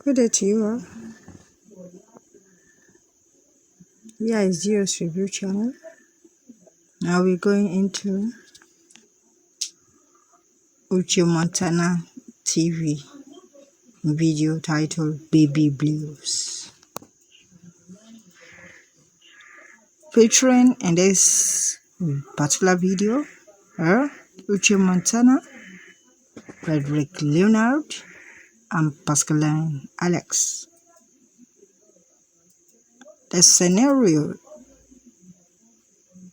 Good day to you all. Here is Gio's review channel. Now we're going into Uche Montana TV video titled Baby Blues. Featuring in this particular video are Uche Montana, Frederick Leonard, and Pascaline Alex. The scenario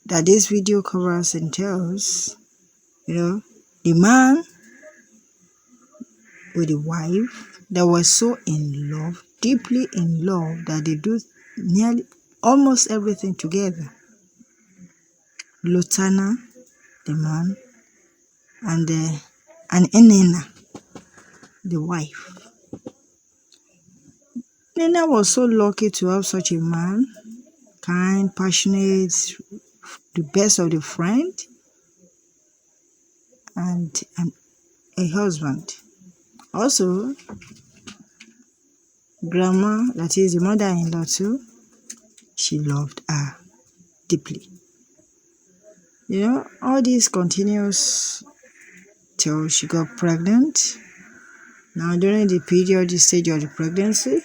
that this video covers entails, the man with the wife that was so in love, deeply in love, that they do nearly almost everything together. Lutana, the man, and Nena, the wife. Nena was so lucky to have such a man, kind, passionate, the best of the friend, and a husband. Also, grandma, that is the mother-in-law too, she loved her deeply. All this continues till she got pregnant. Now, during the stage of the pregnancy,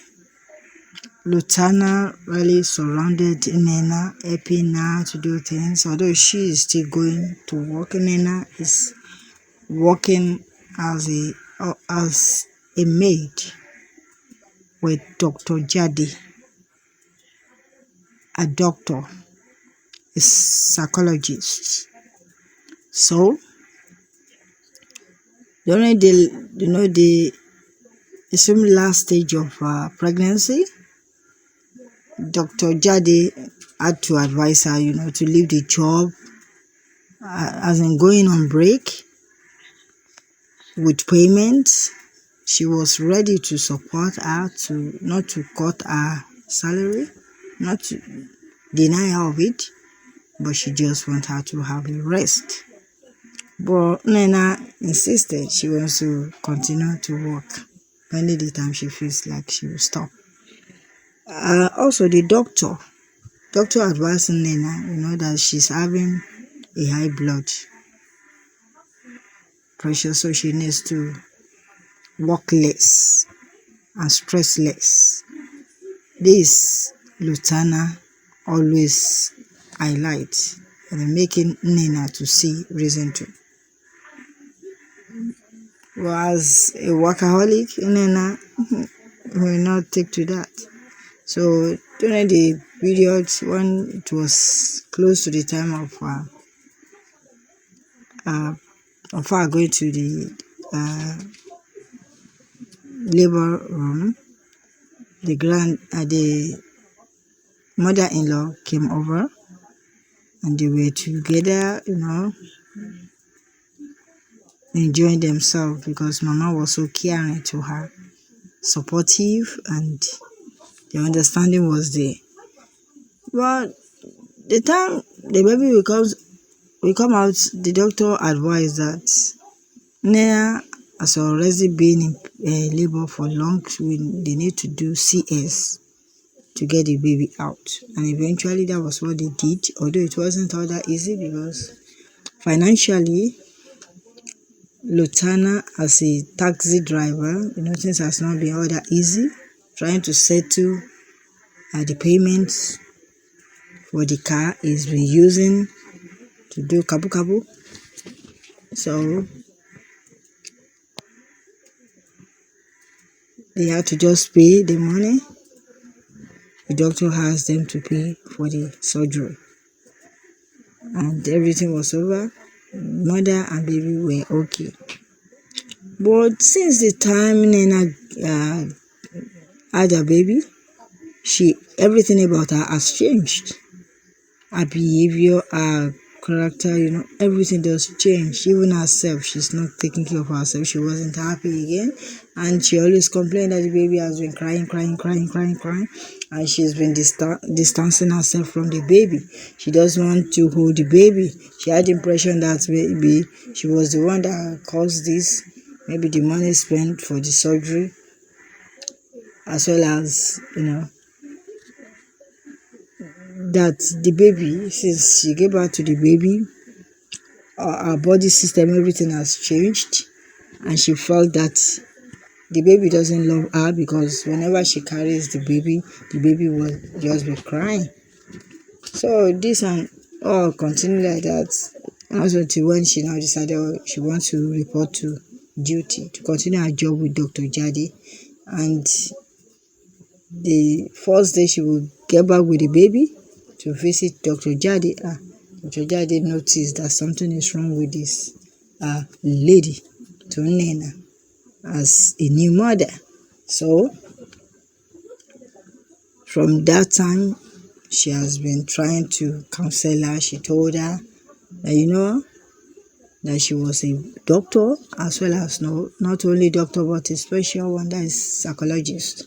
Lutana really surrounded Nena, helping her to do things. Although she is still going to work, Nena is working as a maid with Dr. Jadi, a doctor, a psychologist. So during the last stage of pregnancy, Dr. Jadi had to advise her, to leave the job, as in going on break with payments. She was ready to support her, not to cut her salary, not to deny her of it, but she just wanted her to have a rest. But Nena insisted she wants to continue to work. Only the time she feels like she will stop. Also, the doctor advised Nena, that she's having a high blood pressure, so she needs to work less and stress less. This Lutana always highlights and making Nena to see reason to. Well, as a workaholic, Nena will not take to that. So during the period when it was close to the time of her going to the labor room, the mother-in-law came over, and they were together, enjoying themselves, because Mama was so caring to her, supportive, and the understanding was there. But the time the baby will come out, the doctor advised that Nena has already been in labor for long, so they need to do CS to get the baby out. And eventually that was what they did, although it wasn't all that easy, because financially, Lutana, as a taxi driver, things has not been all that easy, trying to settle the payments for the car is been using to do kabu. So they had to just pay the money. The doctor asked them to pay for the surgery, and everything was over. Mother and baby were okay. But since the time Nena had a baby, everything about her has changed. Her behavior, her character, everything does change. Even herself, she's not taking care of herself. She wasn't happy again, and she always complained that the baby has been crying, and she's been distancing herself from the baby. She doesn't want to hold the baby. She had the impression that maybe she was the one that caused this. Maybe the money spent for the surgery as well as that the baby, since she gave birth to the baby, her body system, everything has changed, and she felt that the baby doesn't love her because whenever she carries the baby will just be crying. So this and all continued like that. Also till when she now decided she wants to report to duty to continue her job with Dr. Jadi. And the first day she will get back with the baby to visit Dr. Jadi. Dr. Jadi noticed that something is wrong with this lady, to Nena, as a new mother. So from that time, she has been trying to counsel her. She told her that that she was a doctor, as well as not only doctor but a special one, that is psychologist.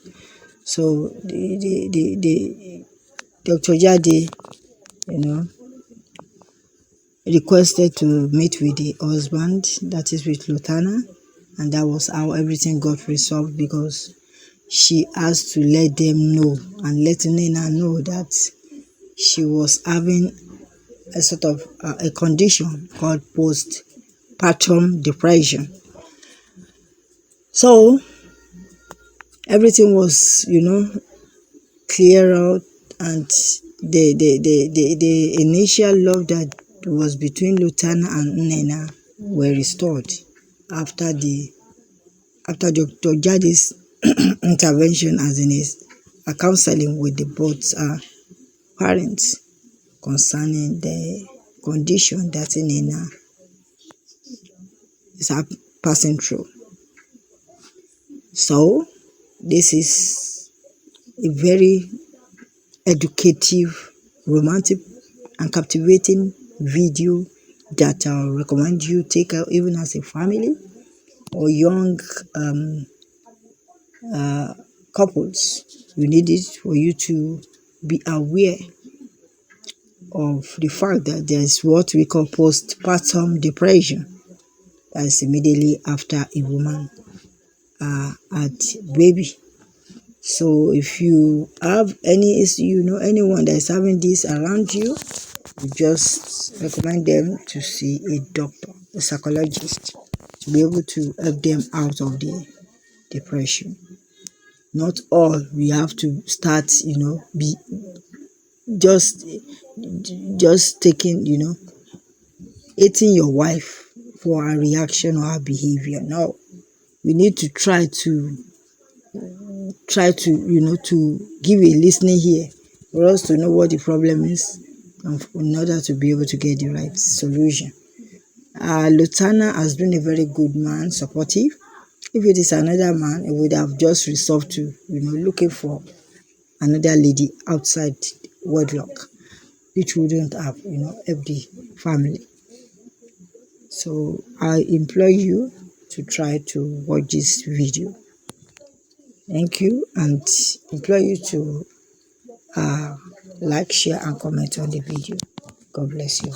So the Dr. Jadi, requested to meet with the husband, that is with Lutana, and that was how everything got resolved, because she has to let them know and let Nena know that she was having a sort of a condition called postpartum depression. So everything was, clear out, and the initial love that was between Lutana and Nena were restored after Dr. Jadi's intervention, as in a counseling with the both parents concerning the condition that Nena is passing through. So this is a very educative, romantic, and captivating video that I recommend you take out even as a family or young couples. You need it for you to be aware of the fact that there's what we call postpartum depression. That is immediately after a woman had baby. So if you have any issue, anyone that is having this around you, you just recommend them to see a doctor, a psychologist, to be able to help them out of the depression. Not all we have to start, be just taking, hating your wife for her reaction or her behavior. No, we need to try to to give a listening ear for us to know what the problem is, and in order to be able to get the right solution. Lutana has been a very good man, supportive. If it is another man, he would have just resolved to, looking for another lady outside wedlock, which wouldn't have, helped the family. So I implore you to try to watch this video. Thank you, and implore you to like, share, and comment on the video. God bless you.